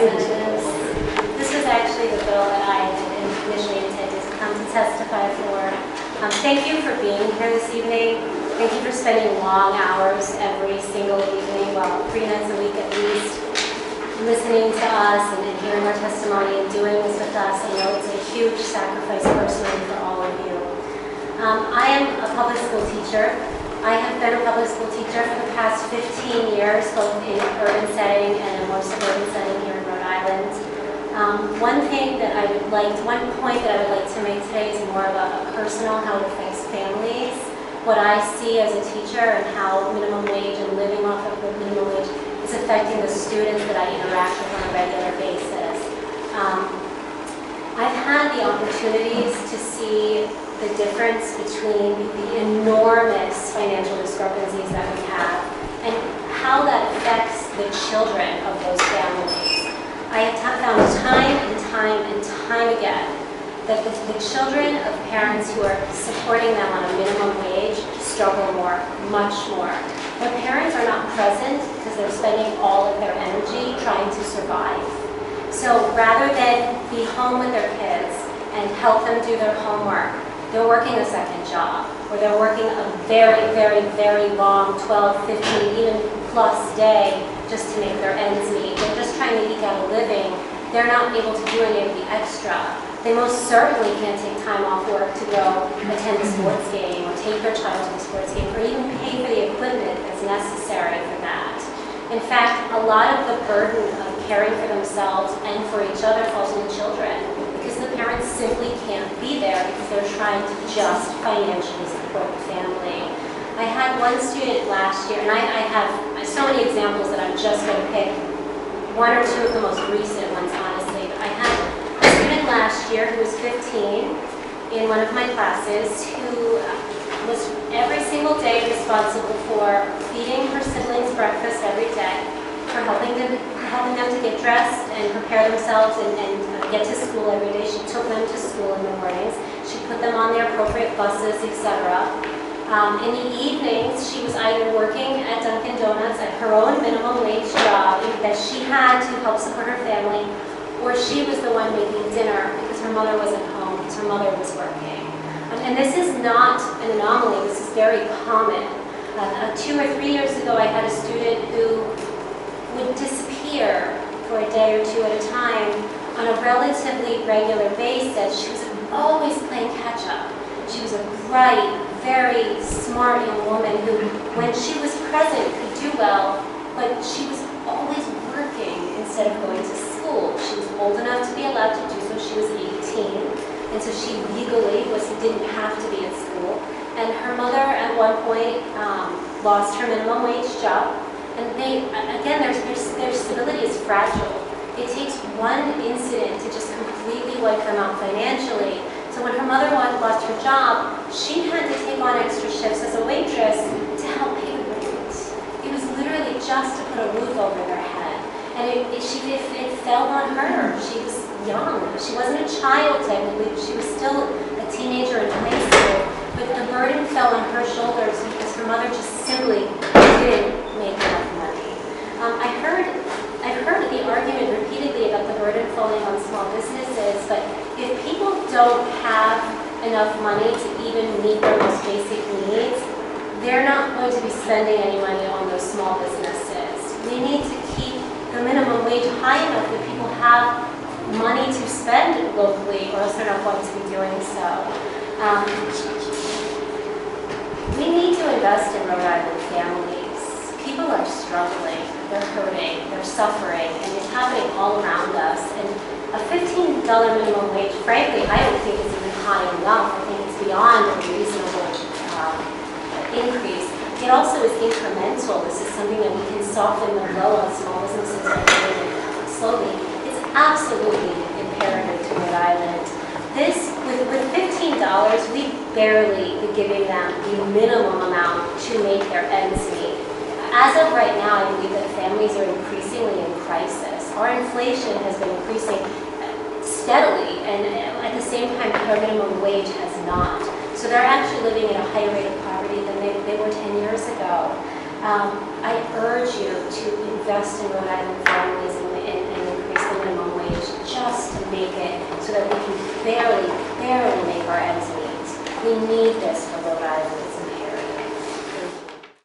Representatives. This is actually the bill that I had initially intended to come to testify for. Thank you for being here this evening. Thank you for spending long hours every single evening, well, 3 nights a week at least, listening to us and hearing our testimony and doing this with us. I know it's a huge sacrifice personally for all of you. I am a public school teacher. I have been a public school teacher for the past 15 years, both in an urban setting and a more suburban setting here in Rhode Island. One point that I would like to make today is more about a personal, how it affects families, what I see as a teacher and how minimum wage and living off of the minimum wage is affecting the students that I interact with on a regular basis. I've had the opportunities to see the difference between the enormous financial discrepancies that we have and how that affects the children of those families. I have found time and time again that the children of parents who are supporting them on a minimum wage struggle more, much more. Their parents are not present because they're spending all of their energy trying to survive. So rather than be home with their kids and help them do their homework, they're working a second job, or they're working a very long 12, 15, even plus day just to make their ends meet. They're just trying to eke out a living. They're not able to do any of the extra. They most certainly can't take time off work to go attend a sports game or take their child to a sports game or even pay for the equipment that's necessary for that. In fact, a lot of the burden of caring for themselves and for each other falls on the children because the parents simply can't be there because they're trying to just financially support the family. I had one student last year, and I have so many examples that I'm just going to pick one or two of the most recent ones, honestly. But I had a student last year who was 15 in one of my classes who was every single day responsible for feeding her siblings breakfast every day, for helping them to get dressed and prepare themselves and get to school every day. She took them to school in the mornings. She put them on their appropriate buses, etc. In the evenings, she was either working at Dunkin Donuts at her own minimum wage job that she had to help support her family, or she was the one making dinner because her mother wasn't home because her mother was working. And this is not an anomaly. This is very common. 2 or 3 years ago, I had a student who would disappear for a day or two at a time on a relatively regular basis. She was always playing catch-up. She was a bright, very smart young woman who, when she was present, could do well, but she was always working instead of going to school. She was old enough to be allowed to do so. She was 18. And so she legally didn't have to be at school. And her mother, at one point, lost her minimum wage job. And their stability is fragile. It takes one incident to just completely wipe them out financially. So when her mother lost her job, she had to take on extra shifts as a waitress to help pay the rent. It was literally just to put a roof over their head. And it fell on her. She was young. She wasn't a child technically. She was still a teenager in high school. But the burden fell on her shoulders because her mother just simply didn't make enough money. I've heard the argument repeatedly about the burden falling on small businesses, but if people don't have enough money to even meet their most basic needs, they're not going to be spending any money on those small businesses. We need to keep the minimum wage high enough that people have money to spend locally, or else they're not going to be doing so. We need to invest in Rhode Island families. People are struggling, they're hurting, they're suffering, and it's happening all around us. And a $15 minimum wage, frankly, I don't think is even high enough. I think it's beyond a reasonable increase. It also is incremental. This is something that we can soften the blow on small businesses by doing it slowly. It's absolutely imperative to Rhode Island. With $15, we barely be giving them the minimum amount to make their ends meet. As of right now, I believe that families are increasingly in crisis. Our inflation has been increasing steadily, and at the same time, our minimum wage has not. So they're actually living at a higher rate of poverty than they were 10 years ago. I urge you to invest in Rhode Island families and increase the make it so that we can barely make our ends meet. We need this for Rhode Island. It's